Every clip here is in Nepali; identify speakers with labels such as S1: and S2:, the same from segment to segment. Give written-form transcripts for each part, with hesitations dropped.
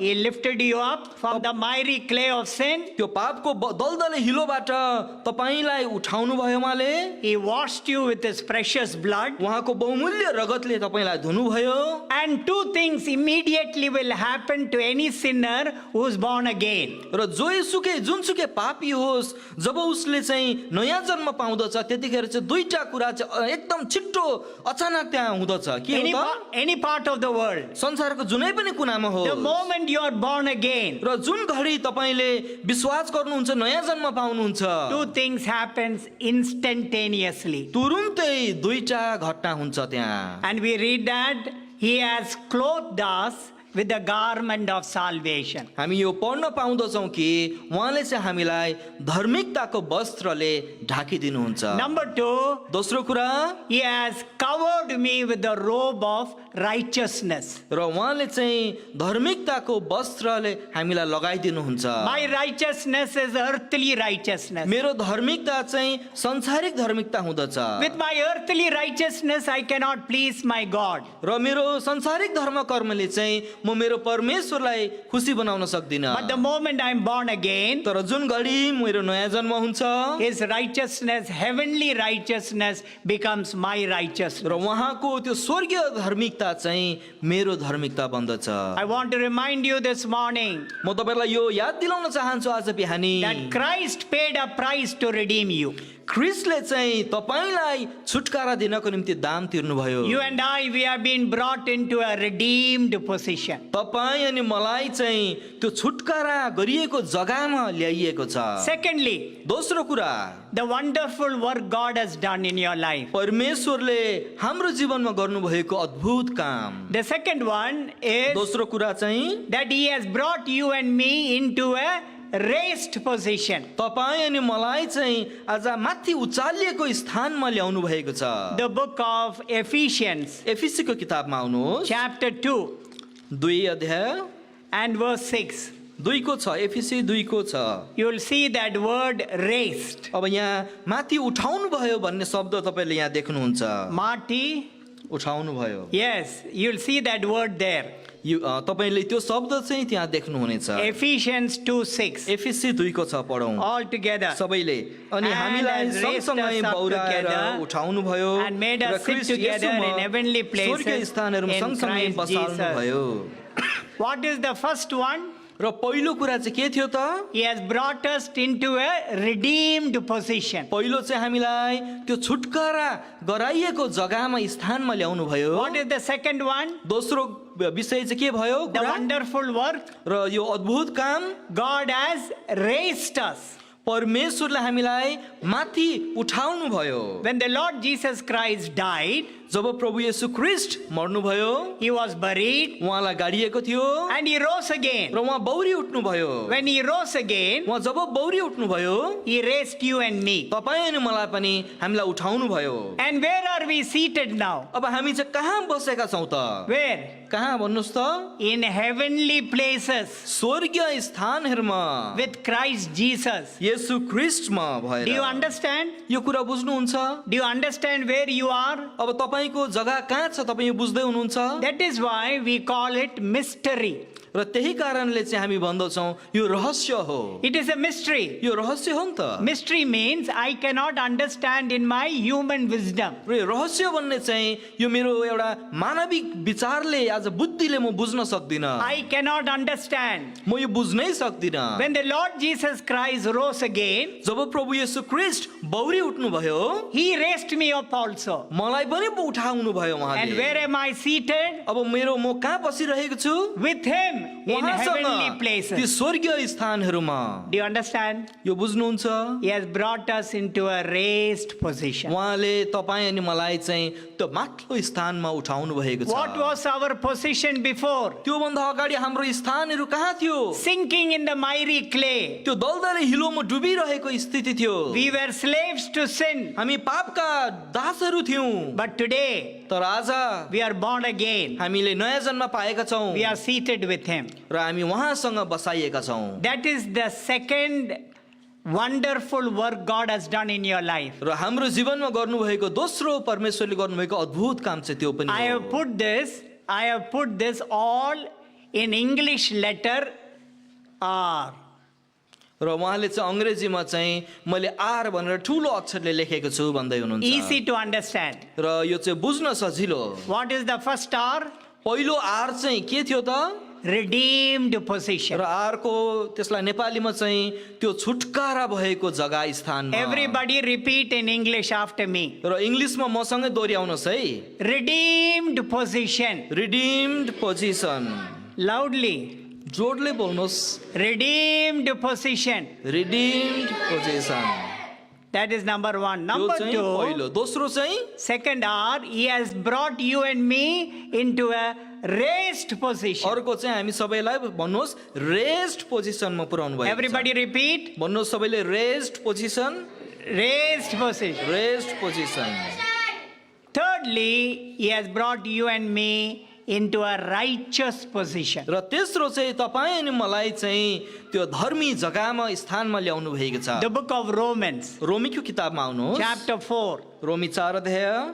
S1: He lifted you up from the miry clay of sin.
S2: त्यो पापको दलदले हिलोबाट तपाईलाई उठाउनु भयो उहाँले।
S1: He washed you with his precious blood.
S2: उहाँको बहुमूल्य रगतले तपाईलाई धुनुभयो।
S1: And two things immediately will happen to any sinner who is born again.
S2: र जोसुकै जुनसुकै पापी होस्, जब उसले चाहिँ नयाँ जन्म पाउँदछ त्यतिखेर चाहिँ दुईटा कुरा चाहिँ एकदम छिट्टो अचानक त्यहाँ हुँदछ। के हो त?
S1: Any part of the world.
S2: संसारको जुनै पनि कुनामा हो।
S1: The moment you are born again,
S2: र जुन घडी तपाईले विश्वास गर्नुहुन्छ नयाँ जन्म पाउनुहुन्छ,
S1: two things happens instantaneously.
S2: तुरुन्तै दुईटा घटना हुन्छ त्यहाँ।
S1: And we read that he has clothed us with the garment of salvation.
S2: हामी यो पढ्न पाउँदछौँ कि उहाँले चाहिँ हामीलाई धार्मिकताको वस्त्रले ढाकिदिनुहुन्छ।
S1: Number two,
S2: दोस्रो कुरा,
S1: he has covered me with the robe of righteousness.
S2: र उहाँले चाहिँ धार्मिकताको वस्त्रले हामीलाई लगाइदिनुहुन्छ।
S1: My righteousness is earthly righteousness.
S2: मेरो धार्मिकता चाहिँ संसारिक धार्मिकता हुँदछ।
S1: With my earthly righteousness, I cannot please my God.
S2: र मेरो संसारिक धर्म कर्मले चाहिँ म मेरो परमेश्वरलाई खुसी बनाउन सक्दिनँ।
S1: But the moment I am born again,
S2: तर जुन घडी मेरो नयाँ जन्म हुन्छ,
S1: his righteousness, heavenly righteousness, becomes my righteousness.
S2: र उहाँको त्यो स्वर्गीय धार्मिकता चाहिँ मेरो धार्मिकता बन्दछ।
S1: I want to remind you this morning
S2: म तपाईलाई यो याद दिलाउन चाहन्छु आज बिहानी,
S1: that Christ paid a price to redeem you.
S2: ख्रिस्टले चाहिँ तपाईलाई छुटकारा दिनको निम्ति दाम तिर्नुभयो।
S1: You and I, we have been brought into a redeemed position.
S2: तपाई अनि मलाई चाहिँ त्यो छुटकारा गरिएको जग्गामा ल्याइएको छ।
S1: Secondly,
S2: दोस्रो कुरा,
S1: the wonderful work God has done in your life.
S2: परमेश्वरले हाम्रो जीवनमा गर्नुभएको अद्भुत काम।
S1: The second one is
S2: दोस्रो कुरा चाहिँ
S1: that he has brought you and me into a raised position.
S2: तपाई अनि मलाई चाहिँ आज माथि उचालिएको स्थानमा ल्याउनु भएको छ।
S1: The book of Ephesians,
S2: एफिसीको किताबमा आउनुहोस्,
S1: chapter 2
S2: 2 अध्याय
S1: and verse 6.
S2: 2 को छ, एफिसी 2 को छ।
S1: You will see that word raised.
S2: अब यहाँ माथि उठाउनु भयो भन्ने शब्द तपाईले यहाँ देख्नुहुन्छ।
S1: Marty,
S2: उठाउनु भयो,
S1: yes, you will see that word there.
S2: यो तपाईले त्यो शब्द चाहिँ त्यहाँ देख्नुहुनेछ।
S1: Ephesians 2:6.
S2: एफिसी 2 को छ, पढौं
S1: All together.
S2: सबैले। अनि
S1: And
S2: हामीलाई
S1: has raised
S2: सँगसँगै
S1: us up
S2: बौराएर
S1: together
S2: उठाउनु भयो
S1: and made
S2: र
S1: us sit
S2: ख्रीष्ट
S1: together
S2: येशूमा
S1: in heavenly places
S2: स्वर्गीय स्थानहरूमा
S1: in
S2: सँगसँगै
S1: Christ
S2: बसाल्नु
S1: Jesus.
S2: भयो।
S1: What is the first one?
S2: र पहिलो कुरा चाहिँ के थियो त?
S1: He has brought us into a redeemed position.
S2: पहिलो चाहिँ हामीलाई त्यो छुटकारा गराइएको जग्गामा स्थानमा ल्याउनु भयो।
S1: What is the second one?
S2: दोस्रो विषय चाहिँ के भयो?
S1: The wonderful work.
S2: र यो अद्भुत काम,
S1: God has raised us.
S2: परमेश्वरले हामीलाई माथि उठाउनु भयो।
S1: When the Lord Jesus Christ died,
S2: जब प्रभु येशू ख्रीष्ट मर्नुभयो,
S1: he was buried
S2: उहाँलाई गाडिएको थियो
S1: and he rose again.
S2: र उहाँ बौरी उठ्नुभयो।
S1: When he rose again,
S2: उहाँ जब बौरी उठ्नुभयो,
S1: he raised you and me.
S2: तपाईं अनि मलाई पनि हामीलाई उठाउनु भयो।
S1: And where are we seated now?
S2: अब हामी चाहिँ कहाँ बसेका छौं त?
S1: Where?
S2: कहाँ भन्नुस् त?
S1: In heavenly places
S2: स्वर्गीय स्थानहरुमा
S1: with Christ Jesus.
S2: येशू ख्रीष्टमा भएर।
S1: Do you understand?
S2: यो कुरा बुझ्नुहुन्छ?
S1: Do you understand where you are?
S2: अब तपाईको जग्गा कहाँ छ तपाई यो बुझ्दै हुनुहुन्छ?
S1: That is why we call it mystery.
S2: र त्यही कारणले चाहिँ हामी भन्दछौं यो रहस्य हो।
S1: It is a mystery.
S2: यो रहस्य हो नि त।
S1: Mystery means I cannot understand in my human wisdom.
S2: र रहस्य भन्ने चाहिँ यो मेरो एउटा मानविक विचारले आज बुद्धिले म बुझ्न सक्दिन।
S1: I cannot understand.
S2: म यो बुझ्नै सक्दिन।
S1: When the Lord Jesus Christ rose again,
S2: जब प्रभु येशू ख्रीष्ट बौरी उठ्नु भयो,
S1: he raised me up also.
S2: मलाई पनि उठाउनु भयो उहाँले।
S1: And where am I seated?
S2: अब म कहाँ बसिरहेको छु?
S1: With him in heavenly
S2: ती
S1: places.
S2: स्वर्गीय स्थानहरुमा।
S1: Do you understand?
S2: यो बुझ्नुहुन्छ?
S1: He has brought us into a raised position.
S2: उहाँले तपाई अनि मलाई चाहिँ त्यो माथिल्लो स्थानमा उठाउनु भएको छ।
S1: What was our position before?
S2: त्यो भन्दा अगाडि हाम्रो स्थानहरु कहाँ थियो?
S1: Sinking in the miry clay.
S2: त्यो दलदले हिलोमा डुबिरहेको स्थिति थियो।
S1: We were slaves to sin.
S2: हामी पापका दासहरु थियौं।
S1: But today,
S2: तर आज
S1: we are born again.
S2: हामीले नयाँ जन्म पाएका छौं
S1: We are seated with him.
S2: र हामी उहाँसँग बसाइएका छौं।
S1: That is the second wonderful work God has done in your life.
S2: र हाम्रो जीवनमा गर्नुभएको दोस्रो परमेश्वरले गर्नुभएको अद्भुत काम चाहिँ त्यो पनि
S1: I
S2: हो।
S1: have put this all in English letter R.
S2: र उहाँले चाहिँ अङ्ग्रेजीमा चाहिँ मैले आर भनेर ठुलो अक्षरले लेखेको छु भन्दै हुनुहुन्छ
S1: Easy to understand.
S2: र यो चाहिँ बुझ्न सजिलो
S1: What is the first R?
S2: पहिलो आर चाहिँ के थियो त
S1: Redeemed position.
S2: र आरको त्यसलाई नेपालीमा चाहिँ त्यो छुटकारा भएको जग्गा स्थानमा
S1: Everybody repeat in English after me.
S2: र इङ्ग्लिसमा मसँगै दोहोऱ्याउनुहोस् है
S1: Redeemed position.
S2: Redeemed position
S1: Loudly.
S2: जोडले बोल्नुहोस्
S1: Redeemed position.
S2: Redeemed position
S1: That is number one.
S2: यो
S1: Number
S2: चाहिँ
S1: two,
S2: पहिलो दोस्रो चाहिँ
S1: second R, He has brought you and me into a raised position.
S2: अर्को चाहिँ हामी सबैलाई भन्नुहोस् रेस्ट पोजिसनमा पुर्याउनु भयो
S1: Everybody repeat.
S2: भन्नुहोस् सबैले rest position
S1: Raised position.
S2: Rest position
S1: Thirdly, He has brought you and me into a righteous position.
S2: र तेस्रो चाहिँ तपाईँ अनि मलाई चाहिँ त्यो धर्मी जग्गामा स्थानमा ल्याउनु भएको छ
S1: The book of Romans,
S2: रोमीको किताबमा आउनुहोस्
S1: chapter 4.
S2: रोमी 4 अध्याय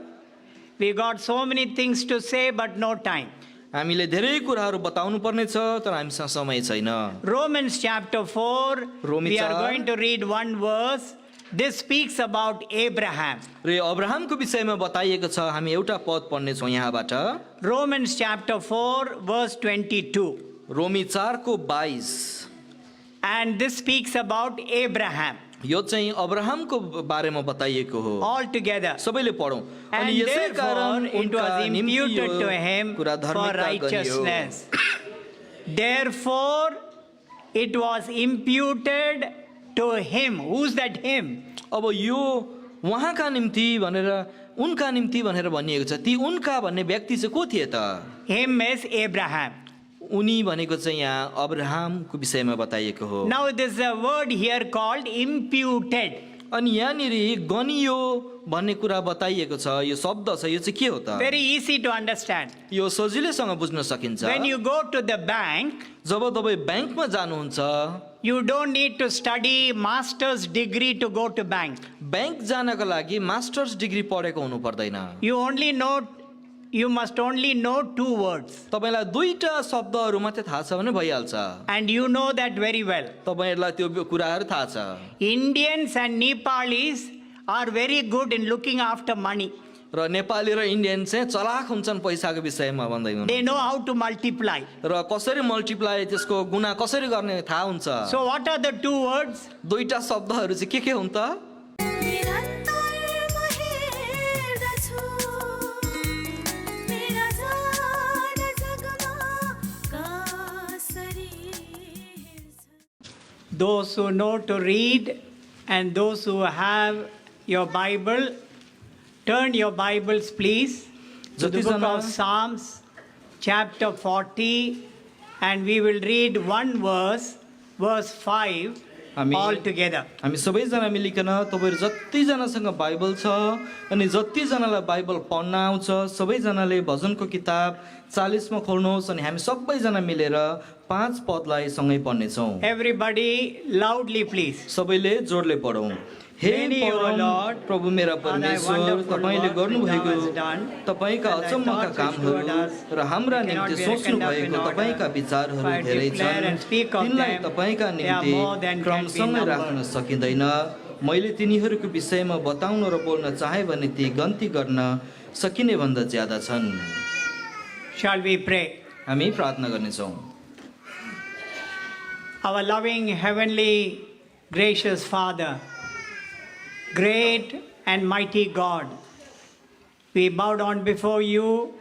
S1: We got so many things to say, but no time.
S2: हामीले धेरै कुराहरू बताउनु पर्ने छ तर हामीसँग समय छैन
S1: Romans chapter 4,
S2: Romi
S1: we are
S2: 4.
S1: going to read one verse. This speaks about Abraham.
S2: र अब्राहमको विषयमा बताइएको छ हामी एउटा पद पढ्नेछौँ यहाँबाट
S1: Romans chapter 4, verse 22.
S2: रोमी 4 को 22
S1: And this speaks about Abraham
S2: यो चाहिँ अब्राहमको बारेमा बताइएको हो
S1: altogether.
S2: सबैले पढौँ
S1: And
S2: अनि यसै
S1: therefore
S2: कारण
S1: it was
S2: उनका निम्ति
S1: imputed
S2: यो
S1: to him
S2: कुरा
S1: for
S2: धार्मिकता गरियो
S1: righteousness. Therefore it was imputed to him. Who's that him?
S2: अब यो उहाँका निम्ति भनेर उनका निम्ति भनेर भनिएको छ ती उनका भन्ने व्यक्ति चाहिँ को थिए त
S1: Him is Abraham.
S2: उनी भनेको चाहिँ यहाँ अब्राहमको विषयमा बताइएको हो
S1: Now there's a word here called imputed.
S2: अनि यहाँनिर गनियो भन्ने कुरा बताइएको छ यो शब्द छ यो चाहिँ के हो त
S1: Very easy to understand.
S2: यो सजिलैसँग बुझ्न सकिन्छ
S1: When you go to the bank,
S2: जब तपाईँ ब्याङ्कमा जानुहुन्छ
S1: you don't need to study master's degree to go to bank.
S2: Bank जानको लागि मास्टर्स डिग्री पढेको हुनु पर्दैन
S1: You must only know two words.
S2: तपाईँलाई दुईटा शब्दहरू मात्रै थाहा छ भने भइहाल्छ
S1: And you know that very well.
S2: तपाईँहरूलाई त्यो कुराहरू थाहा छ
S1: Indians and Nepalis are very good in looking after money.
S2: र नेपाली र इन्डियन चाहिँ चलाक हुन्छन् पैसाको विषयमा भन्दै हुनु
S1: They know how to multiply.
S2: र कसरी मल्टिप्लाई त्यसको गुणा कसरी गर्ने थाहा हुन्छ
S1: So what are the two words?
S2: दुईटा शब्दहरू चाहिँ के हुन् त
S1: Those who know to read and those who have your Bible, turn your Bibles please to the book of Psalms chapter 40 and we will read one verse, verse 5 all together.
S2: हामी सबैजना मिलिकन तपाईँहरू जतिजनासँग बाइबल छ अनि जतिजनालाई बाइबल पढ्न आउँछ सबैजनाले भजनको किताब 40 मा खोल्नुहोस् अनि हामी सबैजना मिलेर 5 पदलाई सँगै पढ्नेछौँ
S1: Everybody loudly please.
S2: सबैले जोडले पढौँ हे परम प्रभु मेरा परमेश्वर तपाईले गर्नुभएको तपाईका अचम्मका कामहरू र हाम्रा निम्ति सोच्नु भएको तपाईका विचारहरू धेरै छन् तिनलाई तपाईका निम्ति क्रमसँगै राख्न सकिँदैन मैले तिनीहरूको विषयमा बताउन र बोल्न चाहे भने ती गन्ती गर्न सकिने भन्दा ज्यादा छन्
S1: Shall we pray?
S2: हामी प्रार्थना गर्नेछौँ
S1: Our loving heavenly gracious Father, great and mighty God, we bow down before you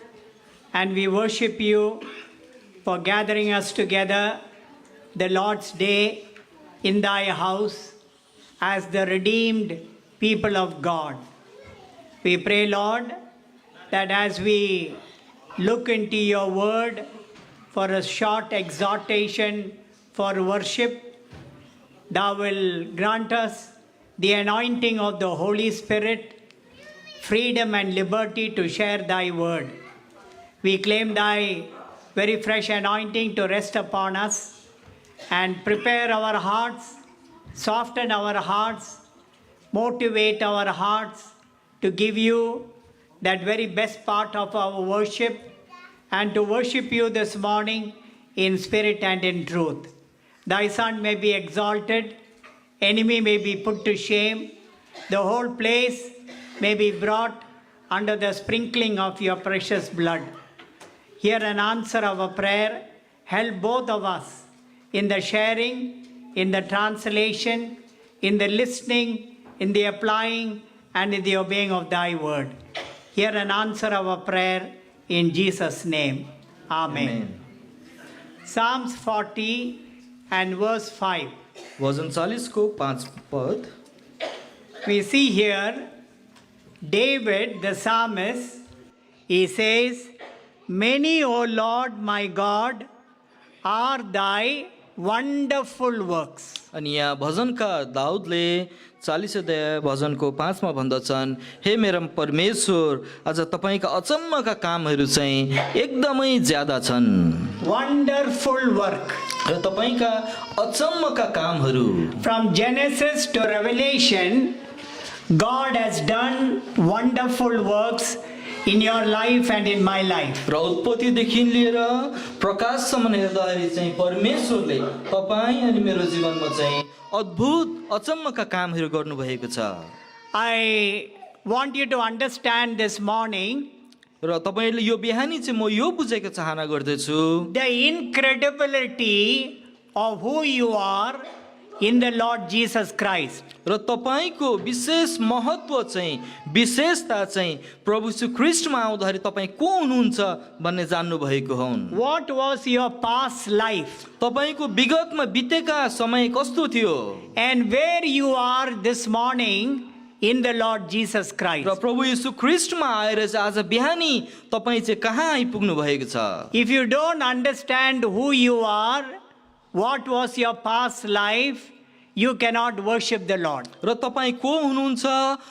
S1: and we worship you for gathering us together the Lord's Day in thy house as the redeemed people of God. We pray, Lord, that as we look into your word for a short exhortation for worship, thou will grant us the anointing of the Holy Spirit, freedom and liberty to share thy word. We claim thy very fresh anointing to rest upon us and prepare our hearts, soften our hearts, motivate our hearts to give you that very best part of our worship and to worship you this morning in spirit and in truth. Thy Son may be exalted, enemy may be put to shame, the whole place may be brought under the sprinkling of your precious blood. Hear and answer our prayer. Help both of us in the sharing, in the translation, in the listening, in the applying, and in the obeying of thy word. Hear and answer our prayer in Jesus' name. Amen. Psalms 40 and verse 5.
S2: भजन 40 को 5 पद
S1: We see here David, the psalmist, he says, Many, O Lord my God, are thy wonderful works.
S2: अनि यहाँ भजनका दाउदले 40 अध्याय भजनको 5 मा भन्दछन्, हे मेरा परमेश्वर, आज तपाईका अचम्मका कामहरू चाहिँ एकदमै ज्यादा छन्।
S1: Wonderful work.
S2: र तपाईका अचम्मका कामहरू
S1: From Genesis to Revelation, God has done wonderful works in your life and in my life.
S2: र उत्पत्तिदेखि लिएर प्रकाशसम्म हेर्दाखेरि चाहिँ परमेश्वरले तपाईँ अनि मेरो जीवनमा चाहिँ अद्भुत अचम्मका कामहरू गर्नुभएको छ।
S1: I want you to understand this morning
S2: र तपाईले यो बिहानी चाहिँ म यो बुझेको चाहना गर्दछु,
S1: the incredibility of who you are in the Lord Jesus Christ.
S2: र तपाईको विशेष महत्व चाहिँ विशेषता चाहिँ प्रभु यीशु ख्रीष्टमा आउँदाखेरि तपाईँ को हुनुहुन्छ भन्ने जान्नु भएको हुन्।
S1: What was your past life
S2: तपाईको विगतमा बितेका समय कस्तो थियो
S1: and where you are this morning in the Lord Jesus Christ.
S2: र प्रभु यीशु ख्रीष्टमा आएर चाहिँ आज बिहानी तपाईँ चाहिँ कहाँ आइपुग्नु भएको छ।
S1: If you don't understand who you are, what was your past life, you cannot worship the Lord.
S2: र तपाईँ को हुनुहुन्छ,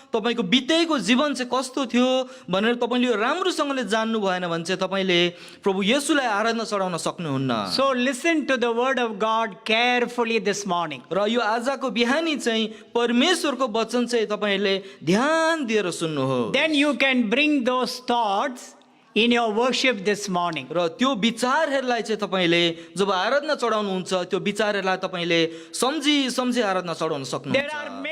S2: तपाईको बितेको जीवन चाहिँ कस्तो थियो भनेर तपाईले यो राम्रोसँगले जान्नु भएन भने चाहिँ तपाईले प्रभु येशूलाई आराधना चढाउन सक्नुहुन्न।
S1: So listen to the word of God carefully this morning.
S2: र यो आजको बिहानी चाहिँ परमेश्वरको वचन चाहिँ तपाईले ध्यान दिएर सुन्नुहोस्।
S1: Then you can bring those thoughts in your worship this morning.
S2: र त्यो विचारहरूलाई चाहिँ तपाईले जब आराधना चढाउनुहुन्छ त्यो विचारहरूलाई तपाईले सम्झी आराधना चढाउन
S1: There are
S2: सक्नुहुन्छ।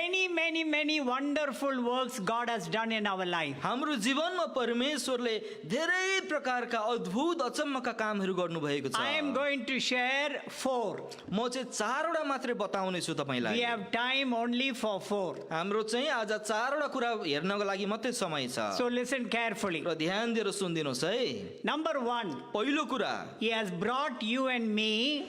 S1: many wonderful works God has done in our life.
S2: हाम्रो जीवनमा परमेश्वरले धेरै प्रकारका अद्भुत अचम्मका कामहरू गर्नुभएको छ।
S1: I am going to share 4.
S2: म चाहिँ 4 वटा मात्रै बताउने छु
S1: We
S2: तपाईलाई।
S1: have time only for 4.
S2: हाम्रो चाहिँ आज 4 वटा कुरा हेर्नको लागि मात्रै समय छ।
S1: So listen carefully.
S2: र ध्यान दिएर सुनिदिनुहोस् है।
S1: Number 1,
S2: पहिलो कुरा,
S1: He has brought you and me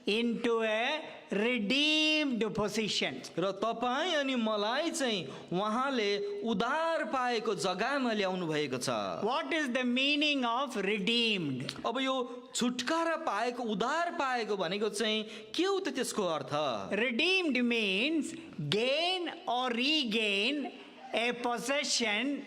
S1: into a redeemed position.
S2: र तपाईँ अनि मलाई चाहिँ उहाँले उद्धार पाएको जग्गामा ल्याउनु भएको छ।
S1: What is the meaning of redeemed?
S2: अब यो छुटकारा पाएको उद्धार पाएको भनेको चाहिँ के हो त त्यसको अर्थ?
S1: Redeemed means gain or regain a possession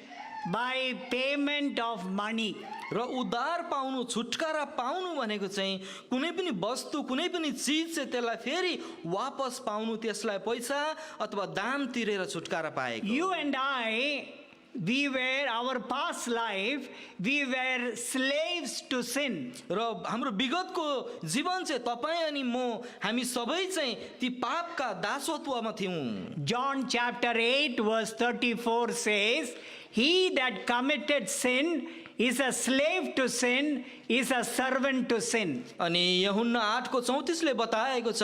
S1: by payment of money.
S2: र उद्धार पाउनु छुटकारा पाउनु भनेको चाहिँ कुनै पनि वस्तु कुनै पनि चीज चाहिँ त्यसलाई फेरि वापस पाउनु, त्यसलाई पैसा अथवा दाम तिरेर छुटकारा पाएको।
S1: You and I, our past life, we were slaves to sin.
S2: र हाम्रो विगतको जीवन चाहिँ तपाईँ अनि म हामी सबै चाहिँ ती पापका दासत्वमा थियौँ।
S1: John chapter 8 verse 34 says, He that committed sin is a slave to sin, is a servant to sin.
S2: अनि यूहन्ना 8 को 34 ले बताएको छ,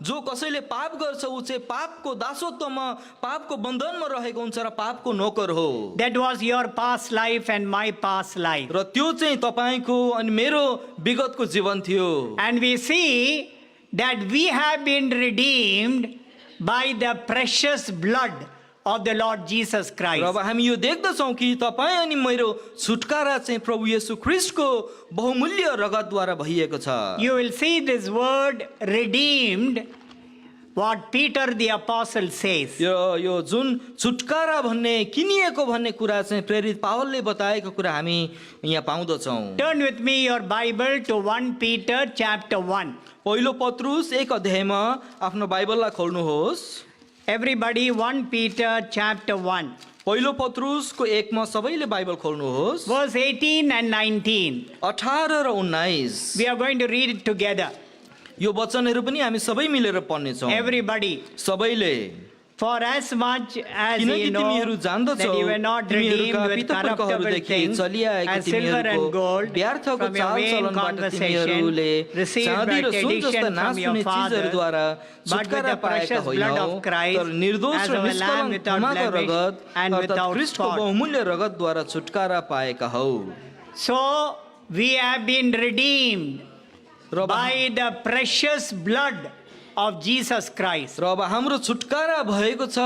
S2: जो कसैले पाप गर्छ उ चाहिँ पापको दासत्वमा पापको बन्धनमा रहेको हुन्छ र पापको नोकर हो।
S1: That was your past life and my past life.
S2: र त्यो चाहिँ तपाईको अनि मेरो विगतको जीवन थियो।
S1: And we see that we have been redeemed by the precious blood of the Lord Jesus
S2: र
S1: Christ.
S2: अब हामी यो देख्दछौँ कि तपाईँ अनि मेरो छुटकारा चाहिँ प्रभु येशू ख्रीष्टको बहुमूल्य रगतद्वारा भइएको छ।
S1: You will see this word redeemed, what Peter the apostle says.
S2: यो जुन छुटकारा भन्ने किनिएको भन्ने कुरा चाहिँ प्रेरित पावलले बताएको कुरा हामी यहाँ पाउँदछौँ।
S1: Turn with me your Bible to 1 Peter chapter 1.
S2: पहिलो पत्रुस 1 अध्यायमा आफ्नो बाइबललाई खोल्नुहोस्।
S1: Everybody, 1 Peter chapter 1.
S2: पहिलो पत्रुसको 1 मा सबैले बाइबल खोल्नुहोस्।
S1: verse 18 and 19.
S2: 18 र 19
S1: We are going to read it together.
S2: यो वचनहरू पनि हामी सबै मिलेर पढ्ने छौं।
S1: Everybody.
S2: सबैले
S1: For as much as
S2: किनकि
S1: ye know
S2: तिमीहरू जान्दछौ
S1: that you were not redeemed
S2: तिमीहरूका
S1: with corruptible
S2: पितृपुर्खहरूदेखि
S1: things
S2: चलिआएको
S1: as silver and
S2: तिमीहरूको
S1: gold
S2: व्यर्थको
S1: from your vain
S2: चालचलनबाट
S1: conversation
S2: तिमीहरूले
S1: received
S2: चाँदी
S1: by
S2: र सुन
S1: tradition
S2: जस्ता
S1: from
S2: नाश
S1: your
S2: हुने
S1: fathers,
S2: चिजहरूद्वारा
S1: but with
S2: छुटकारा
S1: the
S2: पाएका
S1: precious blood
S2: होइनौ,
S1: of Christ
S2: तर निर्दोष
S1: as
S2: र
S1: of a lamb
S2: निष्कलङ्क
S1: without
S2: क्षमाको
S1: blemish
S2: रगत
S1: and
S2: अर्थात्
S1: without
S2: ख्रीष्टको
S1: spot.
S2: बहुमूल्य रगतद्वारा छुटकारा पाएका हौ।
S1: So we have been redeemed
S2: र
S1: by the precious blood of Jesus Christ.
S2: र अब हाम्रो छुटकारा भएको छ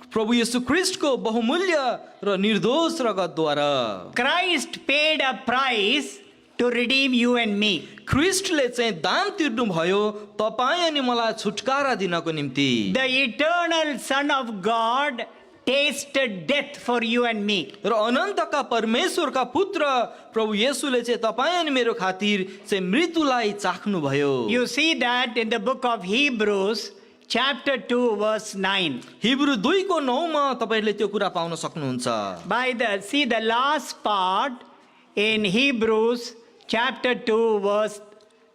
S2: प्रभु येशू ख्रीष्टको बहुमूल्य र निर्दोष रगतद्वारा।
S1: Christ paid a price to redeem you and me.
S2: ख्रीष्टले चाहिँ दाम तिर्नु भयो तपाईं अनि मलाई छुटकारा दिनको निम्ति।
S1: The eternal Son of God tasted death for you and me.
S2: र अनन्तका परमेश्वरका पुत्र प्रभु येशूले चाहिँ तपाईं अनि मेरो खातिर चाहिँ मृत्युलाई चाख्नु भयो।
S1: You see that in the book of Hebrews, chapter 2, verse 9.
S2: Hebrew 2 को 9 मा तपाईहरुले त्यो कुरा पाउन सक्नुहुन्छ।
S1: See the last part in Hebrews, chapter 2, verse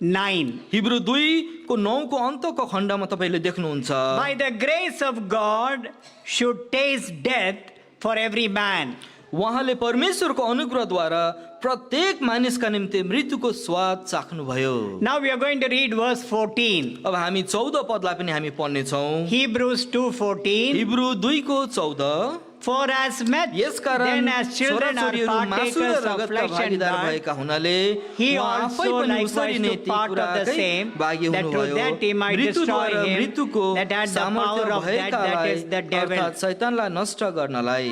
S1: 9.
S2: Hebrew 2 को 9 को अन्तको खण्डमा तपाईले देख्नुहुन्छ।
S1: By the grace of God should taste death for every man.
S2: उहाँले परमेश्वरको अनुग्रहद्वारा प्रत्येक मानिसका निम्ति मृत्युको स्वाद चाख्नु भयो।
S1: Now we are going to read verse 14.
S2: अब हामी 14 पदलाई पनि हामी पढ्ने छौं।
S1: Hebrews 2:14.
S2: हिब्रू 2 को 14
S1: For as much
S2: यसकारण
S1: then as children are
S2: छोराछोरीहरू मासु र
S1: partakers of
S2: रगतका
S1: flesh and
S2: भागीदार
S1: blood,
S2: भएका हुनाले
S1: he
S2: उहाँ
S1: also
S2: आफै पनि
S1: likewise
S2: उसरी नै
S1: took
S2: ती
S1: part of the
S2: कुराकै
S1: same,
S2: भागी
S1: that through
S2: हुनुभयो।
S1: that he might destroy
S2: मृत्युद्वारा
S1: him
S2: मृत्युको
S1: that had the
S2: सामर्थ्य
S1: power of that, that is the devil.
S2: अर्थात् शैतानलाई नष्ट गर्नलाई।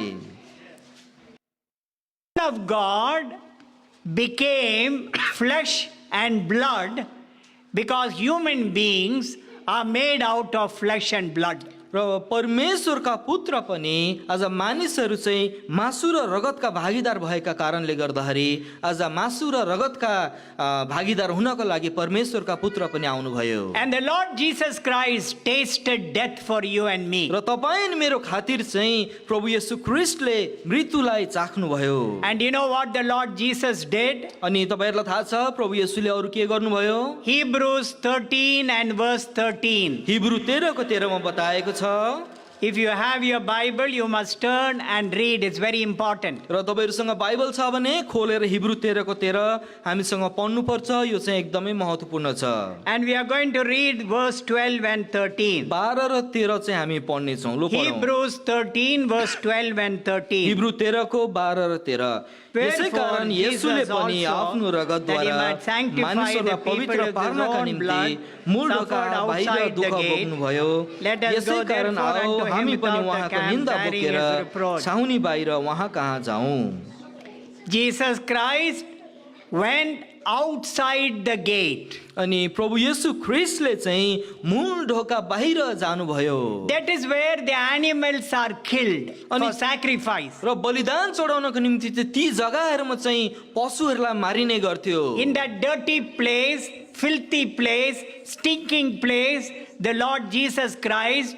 S1: Of God became flesh and blood because human beings are made out of flesh and blood.
S2: र परमेश्वरका पुत्र पनि आज मानिसहरू चाहिँ मासु र रगतका भागीदार भएका कारणले गर्दाखेरि आज मासु र रगतका भागीदार हुनको लागि परमेश्वरका पुत्र पनि आउनुभयो।
S1: And the Lord Jesus Christ tasted death for you and me.
S2: र तपाईं अनि मेरो खातिर चाहिँ प्रभु येशू ख्रीष्टले मृत्युलाई चाख्नुभयो।
S1: And you know what the Lord Jesus did?
S2: अनि तपाईहरुलाई थाहा छ प्रभु येशूले अरु के गर्नुभयो?
S1: Hebrews 13 and verse 13.
S2: हिब्रू 13 को 13 मा बताएको छ।
S1: If you have your Bible, you must turn and read. It's very important.
S2: र तपाईहरुसँग बाइबल छ भने खोलेर हिब्रू 13 को 13 हामीसँग पढ्नु पर्छ। यो चाहिँ एकदमै महत्त्वपूर्ण छ।
S1: And we are going to read verse 12 and 13.
S2: 12 र 13 चाहिँ हामी पढ्ने छौं। लो पढौं।
S1: Hebrews 13 verse 12 and 13.
S2: हिब्रू 13 को 12 र 13 यसै कारण येशूले पनि आफ्नो रगतद्वारा मानिसहरूलाई पवित्र पार्नका निम्ति मूल ढोका बाहिर दुःख भोग्नुभयो। यसै कारण आओ हामी पनि उहाँको निन्दा बोकेर छाउनी बाहिर उहाँ कहाँ जाउँ।
S1: Jesus Christ went outside the gate.
S2: अनि प्रभु येशू ख्रीष्टले चाहिँ मूल ढोका बाहिर जानुभयो।
S1: That is where the animals are killed for sacrifice.
S2: र बलिदान चढाउनको निम्ति चाहिँ ती जग्गाहरुमा चाहिँ पशुहरूलाई मारिने गर्थ्यो।
S1: In that dirty place, filthy place, stinking place, the Lord Jesus Christ,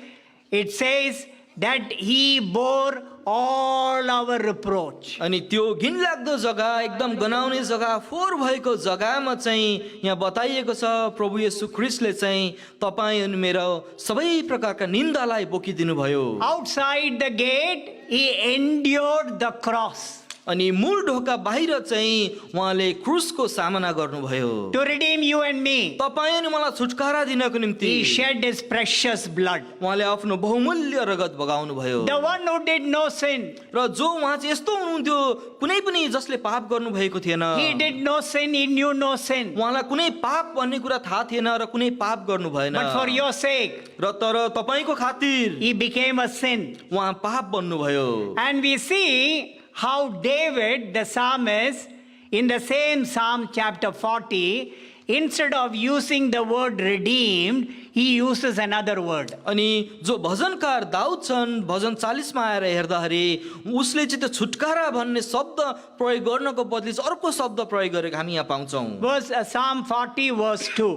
S1: it says that he bore all our reproach.
S2: अनि त्यो घिनलाग्दो जग्गा एकदम गनाउने जग्गा फोहोर भएको जग्गामा चाहिँ यहाँ बताइएको छ प्रभु येशू ख्रीष्टले चाहिँ तपाईं अनि मेरो सबै प्रकारका निन्दालाई बोकिदिनु भयो।
S1: Outside the gate, he endured the cross.
S2: अनि मूल ढोका बाहिर चाहिँ उहाँले क्रुसको सामना गर्नुभयो।
S1: To redeem you and me,
S2: तपाईं अनि मलाई छुटकारा दिनको निम्ति
S1: he shed his precious blood.
S2: उहाँले आफ्नो बहुमूल्य रगत बगाउनु भयो।
S1: The one who did no sin.
S2: र जो उहाँ चाहिँ यस्तो हुनुहुन्थ्यो कुनै पनि जसले पाप गर्नु भएको थिएन।
S1: He did no sin, he knew no sin.
S2: उहाँलाई कुनै पाप भन्ने कुरा थाहा थिएन र कुनै पाप गर्नु भएन।
S1: But for your sake,
S2: र तर तपाईको खातिर
S1: he became a sin.
S2: उहाँ पाप बन्नुभयो।
S1: And we see how David, the psalmist, in the same Psalm chapter 40, instead of using the word redeemed, he uses another word.
S2: अनि जो भजनकार दाउद छन् भजन 40 मा आएर हेर्दाखेरि उसले चाहिँ त्यो छुटकारा भन्ने शब्द प्रयोग गर्नको बदली अर्को शब्द प्रयोग गरेको हामी यहाँ पाउँछौं।
S1: Psalm 40 verse 2.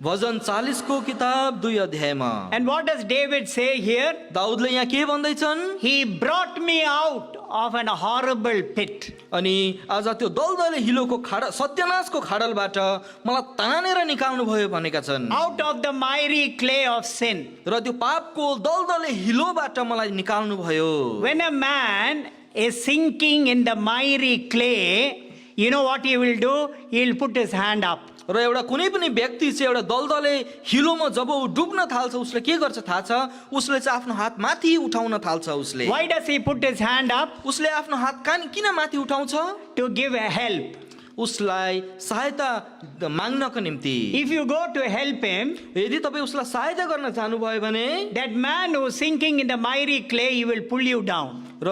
S2: भजन 40 को किताब 2 अध्यायमा
S1: And what does David say here?
S2: दाउदले यहाँ के भन्दैछन्?
S1: He brought me out of an horrible pit.
S2: अनि आज त्यो दलदले हिलोको खाडल सत्यनाशको खाडलबाट मलाई तानेर निकाल्नु भयो भनेका छन्।
S1: Out of the miry clay of sin.
S2: र त्यो पापको दलदले हिलोबाट मलाई निकाल्नु भयो।
S1: When a man is sinking in the miry clay, you know what he will do? He will put his hand up.
S2: र एउटा कुनै पनि व्यक्ति चाहिँ एउटा दलदले हिलोमा जब ऊ डुब्न थाल्छ उसले के गर्छ थाहा छ? उसले चाहिँ आफ्नो हात माथि उठाउन थाल्छ उसले।
S1: Why does he put his hand up?
S2: उसले आफ्नो हात किन माथि उठाउँछ?
S1: To give a help.
S2: उसलाई सहायता माग्नको निम्ति।
S1: If you go to help him,
S2: यदि तपाईँ उसलाई सहायता गर्न चाहनुभयो भने
S1: that man who is sinking in the miry clay, he will pull you down.
S2: र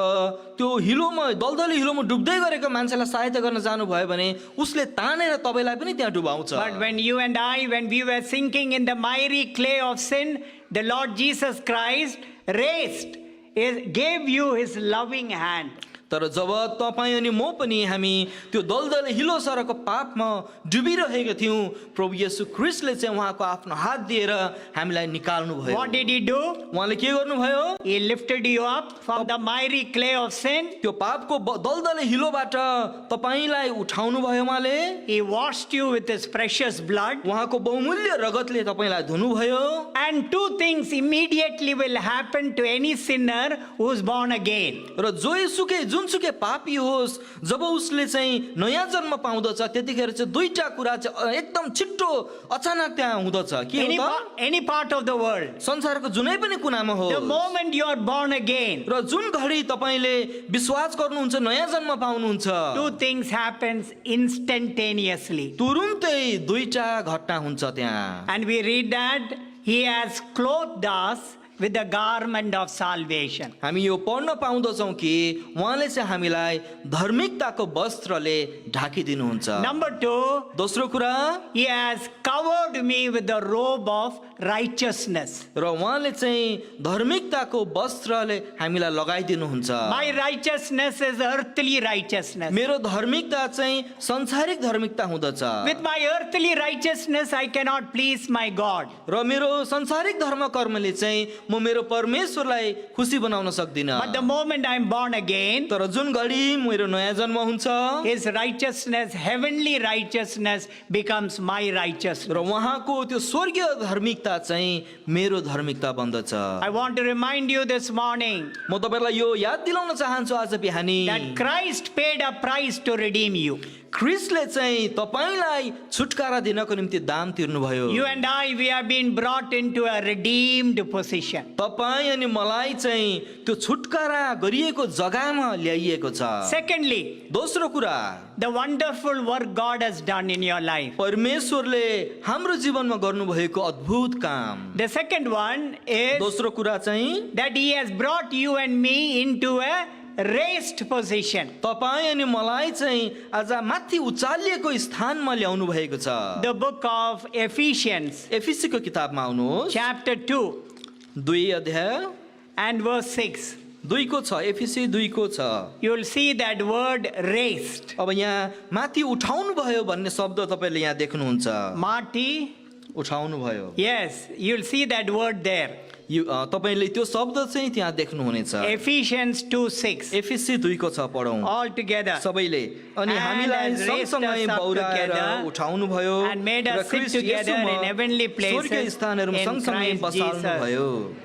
S2: त्यो हिलोमा दलदले हिलोमा डुब्दै गरेको मान्छेलाई सहायता गर्न जानुभयो भने उसले तानेर तपाईलाई पनि त्यहाँ डुबाउँछ।
S1: But when you and I, when we were sinking in the miry clay of sin, the Lord Jesus Christ gave you his loving hand.
S2: तर जब तपाईँ अनि म पनि हामी त्यो दलदले हिलो सरको पापमा डुबिरहेका थियौँ, प्रभु येशू ख्रीष्टले चाहिँ उहाँको आफ्नो हात दिएर हामीलाई निकाल्नु भयो।
S1: What did he do?
S2: उहाँले के गर्नुभयो?
S1: He lifted you up from the miry clay of sin.
S2: त्यो पापको दलदले हिलोबाट तपाईलाई उठाउनु भयो उहाँले।
S1: He washed you with his precious blood.
S2: उहाँको बहुमूल्य रगतले तपाईलाई धुनुभयो।
S1: And two things immediately will happen to any sinner who is born again.
S2: र जुनसुकै पापी होस् जब उसले चाहिँ नयाँ जन्म पाउँदछ त्यतिखेर चाहिँ दुईटा कुरा चाहिँ एकदम छिट्टो अचानक त्यहाँ हुँदछ। के हो त?
S1: Any part of the world.
S2: संसारको जुनै पनि कुनामा हो।
S1: The moment you are born again,
S2: र जुन घडी तपाईले विश्वास गर्नुहुन्छ नयाँ जन्म पाउनुहुन्छ,
S1: two things happens instantaneously.
S2: तुरुन्तै दुईटा घटना हुन्छ त्यहाँ।
S1: And we read that he has clothed us with the garment of salvation.
S2: हामी यो पढ्न पाउँदछौँ कि उहाँले चाहिँ हामीलाई धार्मिकताको वस्त्रले ढाकिदिनुहुन्छ।
S1: Number two,
S2: दोस्रो कुरा,
S1: he has covered me with the robe of righteousness.
S2: र उहाँले चाहिँ धार्मिकताको वस्त्रले हामीलाई लगाइदिनुहुन्छ।
S1: My righteousness is earthly righteousness.
S2: मेरो धार्मिकता चाहिँ संसारिक धार्मिकता हुँदछ।
S1: With my earthly righteousness, I cannot please my God.
S2: र मेरो संसारिक धर्म कर्मले चाहिँ म मेरो परमेश्वरलाई खुसी बनाउन सक्दिनँ।
S1: But the moment I am born again,
S2: तर जुन घडी मेरो नयाँ जन्म हुन्छ,
S1: his righteousness, heavenly righteousness, becomes my righteousness.
S2: र उहाँको त्यो स्वर्गीय धार्मिकता चाहिँ मेरो धार्मिकता बन्दछ।
S1: I want to remind you this morning
S2: म तपाईलाई यो याद दिलाउन चाहन्छु आज बिहानी
S1: that Christ paid a price to redeem you.
S2: ख्रीष्टले चाहिँ तपाईलाई छुटकारा दिनको निम्ति दाम तिर्नुभयो।
S1: You and I, we have been brought into a redeemed position.
S2: तपाईँ अनि मलाई चाहिँ त्यो छुटकारा गरिएको जग्गामा ल्याइएको छ।
S1: Secondly,
S2: दोस्रो कुरा,
S1: the wonderful work God has done in your life.
S2: परमेश्वरले हाम्रो जीवनमा गर्नुभएको अद्भुत काम।
S1: The second one is
S2: दोस्रो कुरा चाहिँ
S1: that he has brought you and me into a raised position.
S2: तपाईँ अनि मलाई चाहिँ आज माथि उचालिएको स्थानमा ल्याउनु भएको छ।
S1: The book of Ephesians,
S2: एफिसीको किताबमा आउनुहोस्,
S1: chapter 2
S2: 2 अध्याय
S1: and verse 6.
S2: 2 को छ, एफिसी 2 को छ।
S1: You will see that word raised.
S2: अब यहाँ माथि उठाउनु भयो भन्ने शब्द तपाईले यहाँ देख्नुहुन्छ।
S1: Marty,
S2: उठाउनु भयो।
S1: yes, you will see that word there.
S2: तपाईले त्यो शब्द चाहिँ त्यहाँ देख्नुहुनेछ।
S1: Ephesians 2:6.
S2: एफिसी 2 को छ, पढौँ
S1: All together.
S2: सबैले। अनि हामीलाई सँगसँगै बौराएर उठाउनु भयो
S1: And made
S2: र
S1: us sit
S2: ख्रीष्ट
S1: together in
S2: येशूमा
S1: heavenly
S2: स्वर्गीय
S1: places
S2: स्थानहरूमा
S1: in
S2: सँगसँगै
S1: Christ
S2: बसाल्नु
S1: Jesus.
S2: भयो।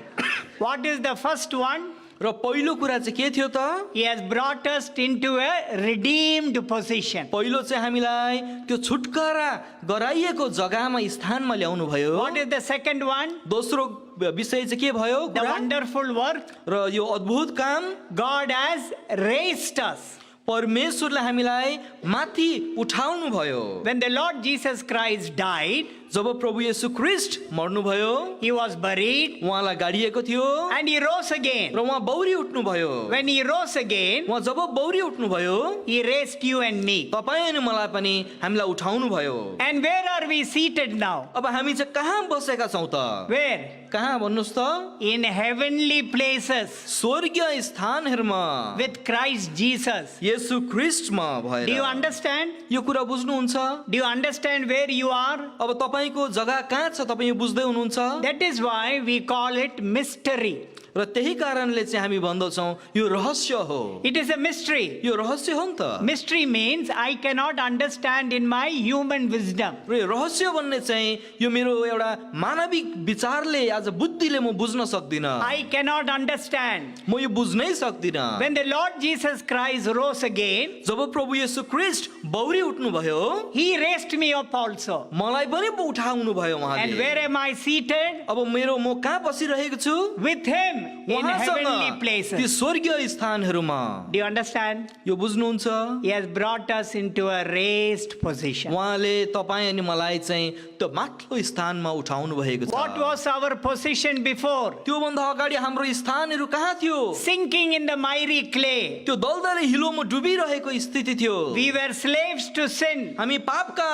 S1: What is the first one?
S2: र पहिलो कुरा चाहिँ के थियो त?
S1: He has brought us into a redeemed position.
S2: पहिलो चाहिँ हामीलाई त्यो छुटकारा गराइएको जग्गामा स्थानमा ल्याउनु भयो।
S1: What is the second one?
S2: दोस्रो विषय चाहिँ के भयो?
S1: The wonderful work.
S2: र यो अद्भुत काम,
S1: God has raised us.
S2: परमेश्वरले हामीलाई माथि उठाउनु भयो।
S1: When the Lord Jesus Christ died,
S2: जब प्रभु येशू ख्रीष्ट मर्नुभयो,
S1: he was buried
S2: उहाँलाई गाडिएको थियो
S1: and he rose again.
S2: र उहाँ बौरी उठ्नुभयो।
S1: When he rose again,
S2: उहाँ जब बौरी उठ्नुभयो,
S1: he raised you and me.
S2: तपाईँ अनि मलाई पनि हामीलाई उठाउनु भयो।
S1: And where are we seated now?
S2: अब हामी चाहिँ कहाँ बसेका छौँ त?
S1: Where?
S2: कहाँ भन्नुहोस् त?
S1: In heavenly places
S2: स्वर्गीय स्थानहरूमा
S1: with Christ Jesus.
S2: येशू ख्रीष्टमा भएर।
S1: Do you understand?
S2: यो कुरा बुझ्नुहुन्छ?
S1: Do you understand where you are?
S2: अब तपाईँ तपाईको जग्गा कहाँ छ तपाई यो बुझ्दै हुनुहुन्छ
S1: That is why we call it mystery.
S2: र त्यही कारणले चाहिँ हामी भन्दछौँ यो रहस्य हो
S1: It is a mystery.
S2: यो रहस्य हो नि त
S1: Mystery means I cannot understand in my human wisdom.
S2: र यो रहस्य भन्ने चाहिँ यो मेरो एउटा मानविक विचारले आज बुद्धिले म बुझ्न सक्दिनँ
S1: I cannot understand.
S2: म यो बुझ्नै सक्दिनँ
S1: When the Lord Jesus Christ rose again,
S2: जब प्रभु येशू ख्रीष्ट बौरी उठ्नु भयो
S1: He raised me up also.
S2: मलाई पनि उठाउनु भयो
S1: And
S2: उहाँले
S1: where am I seated?
S2: अब म कहाँ बसिरहेको छु
S1: With Him in heavenly
S2: ती
S1: places.
S2: स्वर्गीय स्थानहरूमा
S1: Do you understand?
S2: यो बुझ्नुहुन्छ
S1: He has brought us into a raised position.
S2: उहाँले तपाईँ अनि मलाई चाहिँ त्यो माथिल्लो स्थानमा उठाउनु भएको
S1: What
S2: छ
S1: was our position before?
S2: त्योभन्दा अगाडि हाम्रो स्थानहरू कहाँ थियो
S1: Sinking in the miry clay.
S2: त्यो दलदले हिलोमा डुबिरहेको स्थिति थियो
S1: We were slaves to sin.
S2: हामी पापका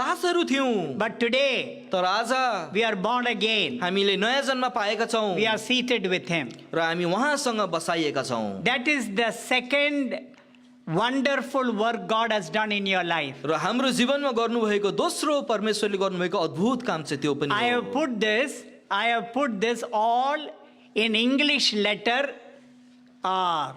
S2: दासहरू थियौँ
S1: But today,
S2: तर आज
S1: we are born again.
S2: हामीले नयाँ जन्म पाएका छौँ
S1: We are seated with Him.
S2: र हामी उहाँसँग बसाइएका छौँ
S1: That is the second wonderful work God has done in your life.
S2: र हाम्रो जीवनमा गर्नुभएको दोस्रो परमेश्वरले गर्नुभएको अद्भुत काम चाहिँ त्यो पनि
S1: I
S2: हो।
S1: have put this all in English letter R.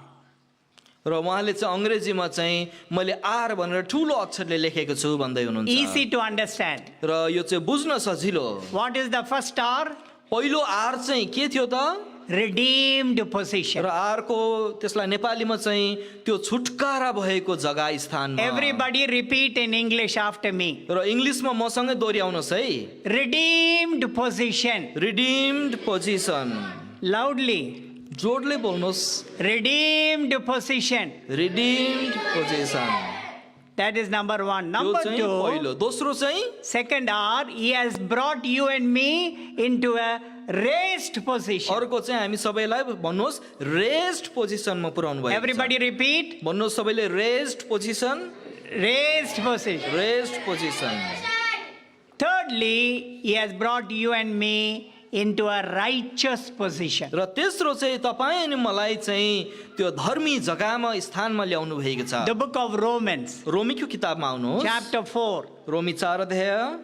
S2: र उहाँले चाहिँ अङ्ग्रेजीमा चाहिँ मैले आर भनेर ठुलो अक्षरले लेखेको छु भन्दै हुनुहुन्छ
S1: Easy to understand.
S2: र यो चाहिँ बुझ्न सजिलो
S1: What is the first R?
S2: पहिलो आर चाहिँ के थियो त
S1: Redeemed position.
S2: र आरको त्यसलाई नेपालीमा चाहिँ त्यो छुटकारा भएको जग्गा स्थानमा
S1: Everybody repeat in English after me.
S2: र इङ्ग्लिसमा मसँगै दोहोऱ्याउनुहोस् है
S1: Redeemed position.
S2: Redeemed position
S1: Loudly.
S2: जोडले बोल्नुहोस्
S1: Redeemed position.
S2: Redeemed position
S1: That is number one.
S2: यो
S1: Number
S2: चाहिँ
S1: two,
S2: पहिलो दोस्रो चाहिँ
S1: second R, He has brought you and me into a raised position.
S2: अर्को चाहिँ हामी सबैलाई भन्नुहोस् रेस्ट पोजिसनमा पुर्याउनु भयो
S1: Everybody repeat.
S2: भन्नुहोस् सबैले rest position
S1: Raised position.
S2: Rest position
S1: Thirdly, He has brought you and me into a righteous position.
S2: र तेस्रो चाहिँ तपाईँ अनि मलाई चाहिँ त्यो धर्मी जग्गामा स्थानमा ल्याउनु भएको छ
S1: The book of Romans,
S2: रोमीको किताबमा आउनुहोस्
S1: chapter 4.
S2: रोमी 4 अध्याय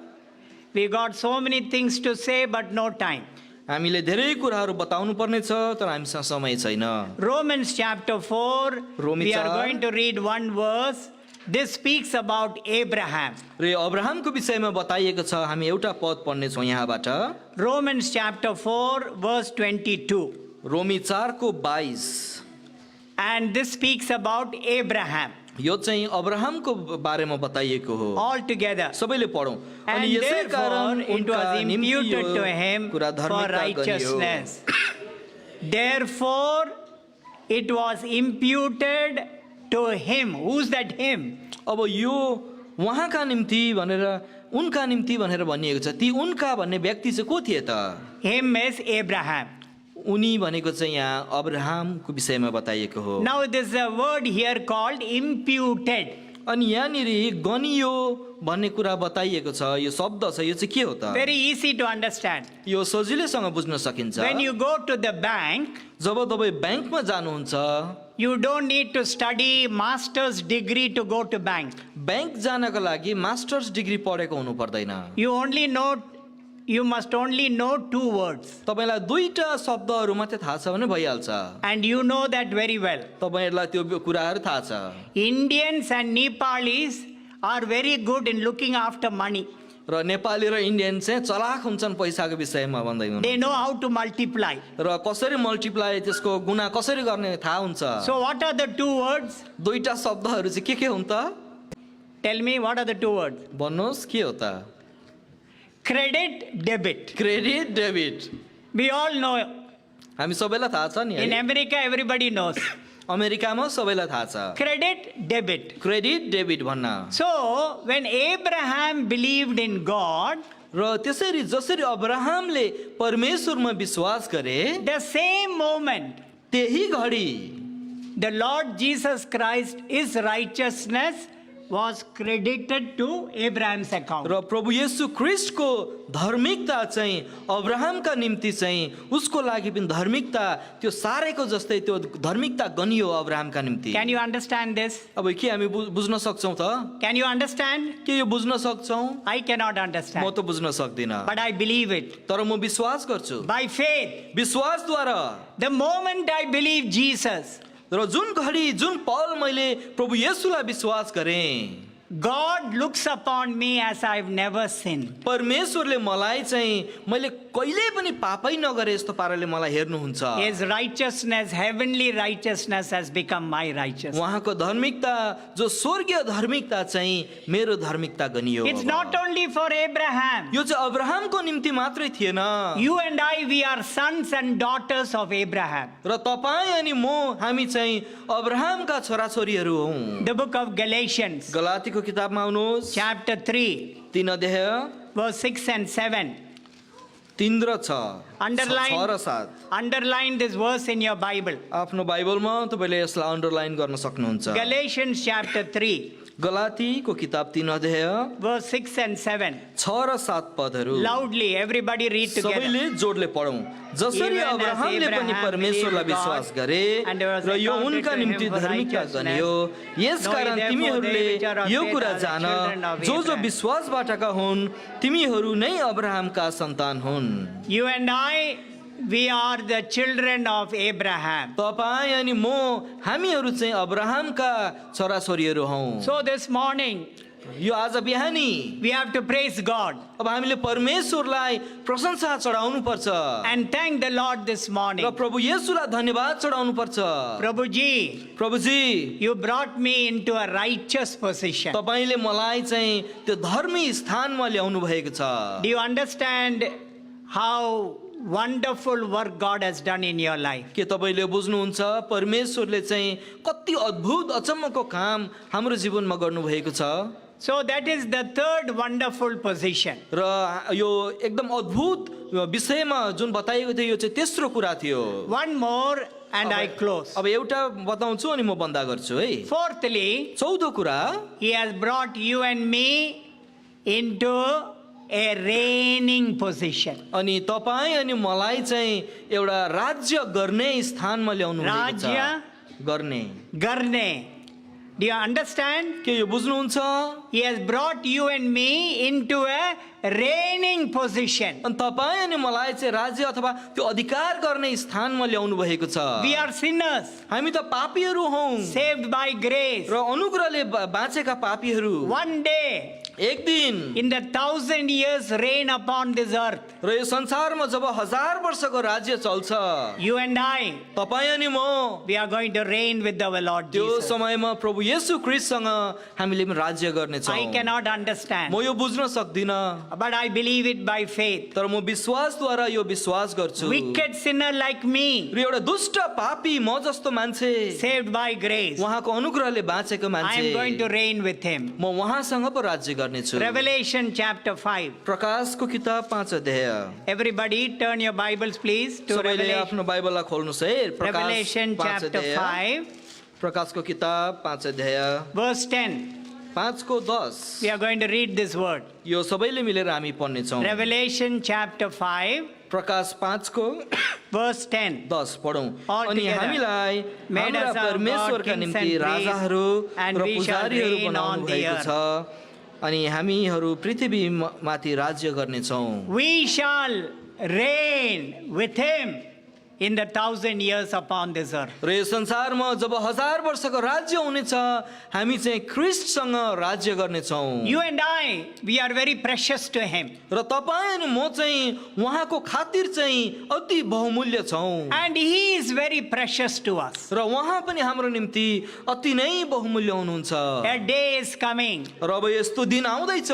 S1: We got so many things to say, but no time.
S2: हामीले धेरै कुराहरू बताउनु पर्ने छ तर हामीसँग समय छैन
S1: Romans chapter 4,
S2: Romi
S1: we are
S2: 4.
S1: going to read one verse. This speaks about Abraham.
S2: र यो अब्राहमको विषयमा बताइएको छ हामी एउटा पद पढ्नेछौँ यहाँबाट
S1: Romans chapter 4, verse 22.
S2: रोमी 4 को 22
S1: And this speaks about Abraham
S2: यो चाहिँ अब्राहमको बारेमा बताइएको हो
S1: altogether.
S2: सबैले पढौँ
S1: And
S2: अनि यसै
S1: therefore
S2: कारण
S1: it was
S2: उनका निम्ति
S1: imputed
S2: यो
S1: to him
S2: कुरा
S1: for
S2: धार्मिकता गरियो
S1: righteousness. Therefore it was imputed to him. Who's that him?
S2: अब यो उहाँका निम्ति भनेर उनका निम्ति भनेर भनिएको छ ती उनका भन्ने व्यक्ति चाहिँ को थिए त
S1: Him is Abraham.
S2: उनी भनेको चाहिँ यहाँ अब्राहमको विषयमा बताइएको हो
S1: Now there's a word here called imputed.
S2: अनि यहाँनिर गनियो भन्ने कुरा बताइएको छ यो शब्द छ यो चाहिँ के हो त
S1: Very easy to understand.
S2: यो सजिलैसँग बुझ्न सकिन्छ
S1: When you go to the bank,
S2: जब तपाईँ ब्याङ्कमा जानुहुन्छ
S1: you don't need to study master's degree to go to bank.
S2: Bank जानको लागि मास्टर्स डिग्री पढेको हुनु पर्दैन
S1: You must only know two words.
S2: तपाईँलाई दुईटा शब्दहरू मात्रै थाहा छ भने भइहाल्छ
S1: And you know that very well.
S2: तपाईँहरूलाई त्यो कुराहरू थाहा छ
S1: Indians and Nepalis are very good in looking after money.
S2: र नेपाली र इन्डियन चाहिँ चलाक हुन्छन् पैसाको विषयमा भन्दै हुनु
S1: They know how to multiply.
S2: र कसरी मल्टिप्लाई त्यसको गुणा कसरी गर्ने थाहा हुन्छ
S1: So what are the two words?
S2: दुईटा शब्दहरू चाहिँ के हुन् त
S1: Tell me, what are the two words?
S2: भन्नुहोस् के हो त
S1: Credit, debit.
S2: Credit debit
S1: We all know.
S2: हामी सबैलाई थाहा छ नि
S1: In
S2: है
S1: America, everybody knows.
S2: अमेरिकामा सबैलाई थाहा छ
S1: Credit, debit.
S2: क्रेडिट डेबिट भन्न
S1: So when Abraham believed in God,
S2: र त्यसरी जसरी अब्राहमले परमेश्वरमा विश्वास गरे
S1: the same moment,
S2: त्यही घडी
S1: the Lord Jesus Christ is righteousness was credited to Abraham's account.
S2: र प्रभु येशू ख्रिस्टको धार्मिकता चाहिँ अब्राहमका निम्ति चाहिँ उसको लागि पनि धार्मिकता त्यो सारेको जस्तै त्यो धार्मिकता गनियो अब्राहमका निम्ति।
S1: Can you understand this?
S2: अब के हामी बुझ्न सक्छौँ त?
S1: Can you understand?
S2: के यो बुझ्न सक्छौँ?
S1: I cannot
S2: म
S1: understand.
S2: त बुझ्न सक्दिनँ,
S1: But I believe it.
S2: तर म विश्वास गर्छु।
S1: By faith,
S2: विश्वासद्वारा
S1: the moment I believe Jesus,
S2: र जुन घडी जुन पल मैले प्रभु येशूलाई विश्वास गरेँ,
S1: God looks upon me as I've never sinned.
S2: परमेश्वरले मलाई चाहिँ मैले कहिले पनि पापै नगरे जस्तो पाराले मलाई हेर्नुहुन्छ।
S1: His righteousness, heavenly righteousness has become my righteousness.
S2: उहाँको धार्मिकता जो स्वर्गीय धार्मिकता चाहिँ मेरो धार्मिकता गनियो।
S1: It's not only for Abraham.
S2: यो चाहिँ अब्राहमको निम्ति मात्रै थिएन।
S1: You and I, we are sons and daughters of Abraham.
S2: र तपाईँ अनि म हामी चाहिँ अब्राहमका छोराछोरीहरू हौँ।
S1: The book of Galatians,
S2: गलातीको किताबमा आउनुहोस्,
S1: chapter 3,
S2: 3 अध्याय
S1: verse 6 and 7.
S2: 3 र 6,
S1: Underline.
S2: 6 र 7।
S1: Underline this verse in your Bible.
S2: आफ्नो बाइबलमा तपाईँले यसलाई अन्डरलाइन गर्न सक्नुहुन्छ।
S1: Galatians chapter 3,
S2: गलातीको किताब 3 अध्याय
S1: verse 6 and 7.
S2: 6 र 7 पदहरू
S1: Loudly, everybody read together.
S2: सबैले जोडले पढौँ। जसरी अब्राहमले पनि परमेश्वरलाई विश्वास गरे र यो उनका निम्ति धार्मिकता गनियो, यसकारण तिमीहरूले यो कुरा जान जो जो विश्वासबाटका हुन् तिमीहरू नै अब्राहमका सन्तान हुन्।
S1: You and I, we are the children of Abraham.
S2: तपाईँ अनि म हामीहरू चाहिँ अब्राहमका छोराछोरीहरू हौँ।
S1: So this morning,
S2: यो आज बिहानी
S1: we have to praise God
S2: अब हामीले परमेश्वरलाई प्रशंसा चढाउनु पर्छ
S1: and thank the Lord this
S2: र
S1: morning.
S2: प्रभु येशूलाई धन्यवाद चढाउनु पर्छ।
S1: Prabhuji,
S2: Prabhuji,
S1: you brought me into a righteous position.
S2: तपाईले मलाई चाहिँ त्यो धर्मी स्थानमा ल्याउनु भएको छ।
S1: Do you understand how wonderful work God has done in your life?
S2: के तपाईले बुझ्नुहुन्छ परमेश्वरले चाहिँ कति अद्भुत अचम्मको काम हाम्रो जीवनमा गर्नु भएको छ।
S1: So that is the third wonderful position.
S2: र यो एकदम अद्भुत विषयमा जुन बताइएको थियो यो चाहिँ तेस्रो कुरा थियो।
S1: One more and I close.
S2: अब एउटा बताउँछु अनि म बन्द गर्छु है।
S1: Fourthly,
S2: चौथो कुरा,
S1: He has brought you and me into a reigning position.
S2: अनि तपाईँ अनि मलाई चाहिँ एउटा राज्य गर्ने स्थानमा ल्याउनु भएको छ।
S1: राज्य
S2: गर्ने
S1: Garne. Do you understand?
S2: के यो बुझ्नुहुन्छ?
S1: He has brought you and me into a reigning position.
S2: अनि तपाईँ अनि मलाई चाहिँ राज्य अथवा त्यो अधिकार गर्ने स्थानमा ल्याउनु भएको छ।
S1: We are sinners,
S2: हामी त पापीहरू हौँ
S1: saved by grace.
S2: र अनुग्रहले बाँचेका पापीहरू।
S1: One day,
S2: एक दिन
S1: in the 1,000 years reign upon this earth,
S2: र यो संसारमा जब 1000 वर्षको राज्य चल्छ,
S1: you and I,
S2: तपाईँ अनि म
S1: we are going to reign with our Lord
S2: त्यो
S1: Jesus.
S2: समयमा प्रभु येशू ख्रिस्टसँग हामीले पनि राज्य गर्नेछौँ।
S1: I cannot understand,
S2: म यो बुझ्न सक्दिनँ,
S1: but I believe it by faith.
S2: तर म विश्वासद्वारा यो विश्वास गर्छु।
S1: Wicked sinner like me,
S2: र एउटा दुष्ट पापी म जस्तो मान्छे
S1: saved by grace,
S2: उहाँको अनुग्रहले बाँचेको
S1: I am going to
S2: मान्छे
S1: reign with him.
S2: म उहाँसँग पो राज्य गर्नेछु।
S1: Revelation chapter 5.
S2: प्रकाशको किताब 5 अध्याय।
S1: Everybody turn your Bibles please to
S2: सबैले
S1: Revelation,
S2: आफ्नो बाइबललाई खोल्नुहोस् है। प्रकाश
S1: Revelation
S2: 5
S1: chapter
S2: अध्याय।
S1: 5,
S2: प्रकाशको किताब 5 अध्याय
S1: verse 10.
S2: 5 को 10।
S1: We are going to read this word.
S2: यो सबैले मिलेर हामी पढ्नेछौँ।
S1: Revelation chapter 5,
S2: प्रकाश 5 को
S1: verse 10.
S2: 10 पढौँ।
S1: All
S2: अनि
S1: together.
S2: हामीलाई
S1: Made
S2: हाम्रा
S1: us our
S2: परमेश्वरका
S1: God, kings
S2: निम्ति
S1: and priests,
S2: राजाहरू
S1: and
S2: र
S1: we shall
S2: पुजारीहरू
S1: reign on
S2: बनाउनु
S1: the
S2: भएको
S1: earth.
S2: छ अनि हामीहरू पृथ्वीमाथि राज्य गर्नेछौँ।
S1: We shall reign with him in the 1,000 years upon this earth.
S2: र यो संसारमा जब 1000 वर्षको राज्य हुनेछ हामी चाहिँ ख्रिस्टसँग राज्य गर्नेछौँ।
S1: You and I, we are very precious to him.
S2: र तपाईँ अनि म चाहिँ उहाँको खातिर चाहिँ अति बहुमूल्य छौँ
S1: And he is very precious to us.
S2: र उहाँ पनि हाम्रो निम्ति अति नै बहुमूल्य हुनुहुन्छ।
S1: A day is coming.
S2: र अब यस्तो दिन आउँदैछ।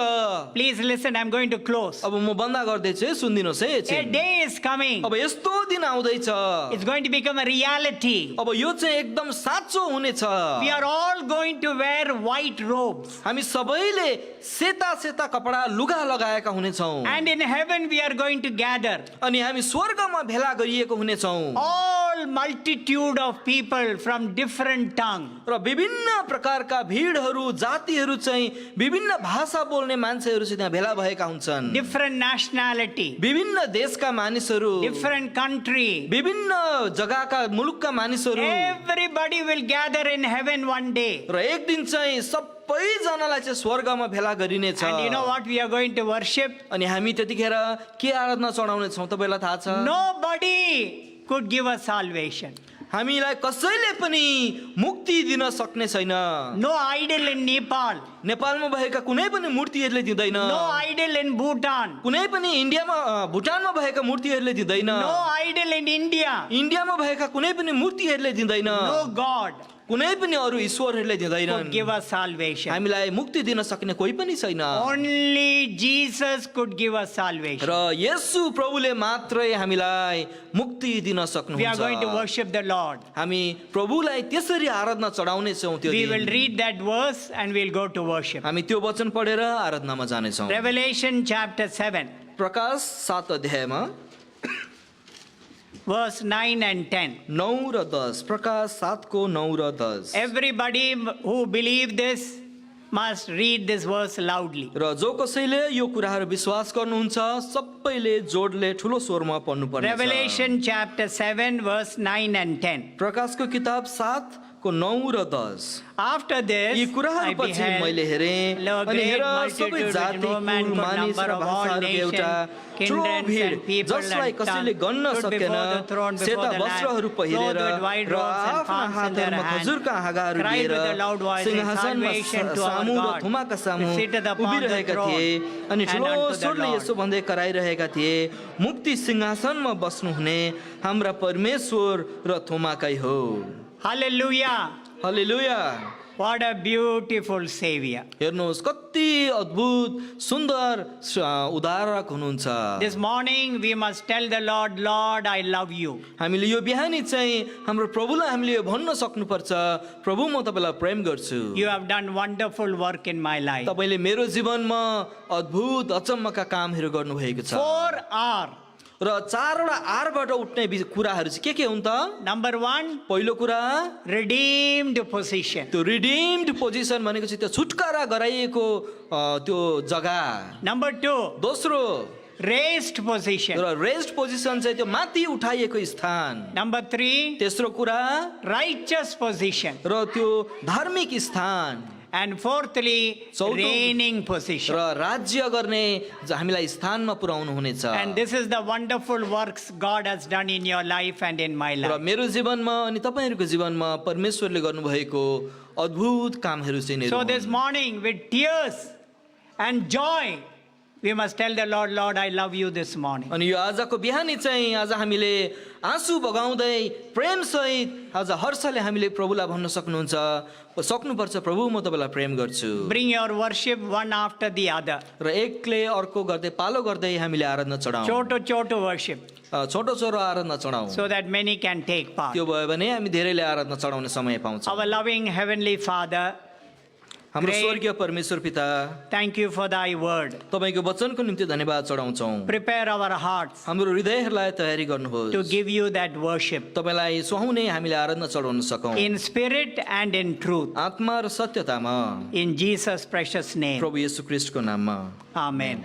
S1: Please listen, I'm going to close.
S2: अब म बन्द गर्दैछु है, सुनिदिनुहोस् है
S1: A
S2: एकछिन।
S1: day is coming.
S2: अब यस्तो दिन आउँदैछ।
S1: It's going to become a reality.
S2: अब यो चाहिँ एकदम साँचो हुनेछ।
S1: We are all going to wear white robes.
S2: हामी सबैले सेता सेता कपडा लुगा लगाएका हुनेछौँ
S1: And in heaven we are going to gather
S2: अनि हामी स्वर्गमा भेला गरिएको हुनेछौँ।
S1: all whole multitude of people from different tongue.
S2: र विभिन्न प्रकारका भिडहरू जातिहरू चाहिँ विभिन्न भाषा बोल्ने मान्छेहरू चाहिँ त्यहाँ भेला भएका हुन्छन्।
S1: Different nationality,
S2: विभिन्न देशका मानिसहरू,
S1: different country.
S2: विभिन्न जग्गाका मुलुकका मानिसहरू,
S1: Everybody will gather in heaven one day.
S2: र एक दिन चाहिँ सबैजनालाई चाहिँ स्वर्गमा भेला गरिनेछ।
S1: And you know what we are going to worship?
S2: अनि हामी त्यतिखेर के आराधना चढाउने छौँ तपाईँलाई थाहा छ?
S1: Nobody could give us salvation.
S2: हामीलाई कसैले पनि मुक्ति दिन सक्ने छैन।
S1: No idol in Nepal,
S2: नेपालमा भएका कुनै पनि मूर्तिहरूले दिँदैन।
S1: no idol in Bhutan,
S2: कुनै पनि इन्डियामा भुटानमा भएका मूर्तिहरूले दिँदैन।
S1: no idol in India,
S2: इन्डियामा भएका कुनै पनि मूर्तिहरूले दिँदैन।
S1: no God
S2: कुनै पनि अरू ईश्वरहरूले
S1: could
S2: दिँदैनन्।
S1: give us salvation.
S2: हामीलाई मुक्ति दिन सक्ने कोही पनि छैन।
S1: Only Jesus could give us salvation.
S2: र येशू प्रभुले मात्रै हामीलाई मुक्ति दिन
S1: We are going to
S2: सक्नुहुन्छ।
S1: worship the Lord.
S2: हामी प्रभुलाई त्यसरी आराधना चढाउने छौँ। त्यो
S1: We will
S2: दिन
S1: read that verse and we'll go to worship.
S2: हामी त्यो वचन पढेर आराधनामा जानेछौँ।
S1: Revelation chapter 7,
S2: प्रकाश 7 अध्यायमा
S1: verse 9 and 10.
S2: 9 र 10, प्रकाश 7 को 9 र 10।
S1: Everybody who believe this must read this verse loudly.
S2: र जो कसैले यो कुराहरू विश्वास गर्नुहुन्छ सबैले जोडले ठुलो स्वरमा पढ्नुपर्ने छ।
S1: Revelation chapter 7, verse 9 and 10.
S2: प्रकाशको किताब 7 को 9 र 10।
S1: After
S2: यी
S1: this, I
S2: कुराहरूपछि मैले
S1: beheld
S2: हेरेँ
S1: lo,
S2: अनि
S1: great
S2: हेर सबै
S1: multitude
S2: जाति,
S1: which no man
S2: Kul,
S1: could
S2: मानिस
S1: number
S2: र
S1: of all
S2: भाषाहरूको एउटा
S1: nations,
S2: ठुलो
S1: kindreds
S2: भिड
S1: and people
S2: जसलाई
S1: and
S2: कसैले
S1: tongues
S2: गन्न
S1: stood
S2: सकेन,
S1: before the throne before
S2: सेता
S1: the Lamb,
S2: वस्त्रहरू पहिरेर
S1: clothed with white
S2: र
S1: robes and
S2: आफ्ना
S1: palms in their
S2: हातहरूमा
S1: hand,
S2: खजुरका हाँगाहरू
S1: cried
S2: लिएर
S1: with a loud voice, saying,
S2: सिंहासनमा
S1: Salvation to our
S2: सामु र
S1: God,
S2: थुमाका सामु
S1: who sitteth upon the
S2: उभिरहेका
S1: throne,
S2: थिए अनि
S1: and
S2: ठुलो
S1: unto the
S2: स्वरले
S1: Lord.
S2: यसो भन्दै कराइरहेका थिए, मुक्ति सिंहासनमा बस्नुहुने हाम्रा परमेश्वर र थोमाकै हो।
S1: Hallelujah.
S2: Hallelujah.
S1: What a beautiful Savior.
S2: हेर्नुहोस् कति अद्भुत सुन्दर उद्धारक हुनुहुन्छ।
S1: This morning we must tell the Lord, Lord, I love you.
S2: हामीले यो बिहानी चाहिँ हाम्रो प्रभुलाई हामीले यो भन्न सक्नुपर्छ, प्रभु म तपाईँलाई प्रेम गर्छु।
S1: You have done wonderful work in my life.
S2: तपाईँले मेरो जीवनमा अद्भुत अचम्मका कामहरू गर्नुभएको छ।
S1: 4 R.
S2: र 4वटा आरबाट उठ्ने कुराहरू चाहिँ के हुन् त?
S1: Number 1,
S2: पहिलो कुरा
S1: redeemed position.
S2: त्यो रिडिम्ड पोजिसन भनेको चाहिँ त्यो छुटकारा गराइएको त्यो जग्गा।
S1: Number 2,
S2: दोस्रो
S1: raised position.
S2: र रेस्ट पोजिसन चाहिँ त्यो माथि उठाइएको स्थान।
S1: Number 3,
S2: तेस्रो कुरा
S1: righteous position.
S2: र त्यो धार्मिक स्थान।
S1: And fourthly,
S2: चौथो
S1: reigning position.
S2: र राज्य गर्ने हामीलाई स्थानमा पुर्याउनु हुनेछ।
S1: And this is the wonderful works God has done in your life and in my
S2: र
S1: life.
S2: मेरो जीवनमा अनि तपाईँहरूको जीवनमा परमेश्वरले गर्नुभएको अद्भुत कामहरू चाहिँ
S1: So this morning, with tears and joy, we must tell the Lord, Lord, I love you this morning.
S2: अनि यो आजको बिहानी चाहिँ आज हामीले आँसु बगाउँदै प्रेमसहित आज हर्षले हामीले प्रभुलाई भन्न सक्नुपर्छ, प्रभु म तपाईँलाई प्रेम गर्छु।
S1: Bring your worship one after the other.
S2: र एकले अर्को गर्दै पालो गर्दै हामीले आराधना चढाउँ।
S1: Choto worship,
S2: छोटो छोटो आराधना चढाउँ।
S1: so that many can take part.
S2: त्यो भयो भने हामी धेरैले आराधना चढाउने समय पाउँछौँ।
S1: Our loving Heavenly Father,
S2: हाम्रो
S1: great-
S2: स्वर्गीय परमेश्वर पिता,
S1: thank you for thy word.
S2: तपाईँको वचनको निम्ति धन्यवाद चढाउँछौँ।
S1: Prepare our hearts
S2: हाम्रो हृदयहरूलाई तयारी गर्नुहोस्,
S1: to give you that worship
S2: तपाईँलाई सुहाउने हामीले आराधना चढाउन सकौँ,
S1: in spirit and in truth.
S2: आत्मा र सत्यतामा,
S1: In Jesus' precious name.
S2: प्रभु येशू ख्रीष्टको नाममा।
S1: Amen.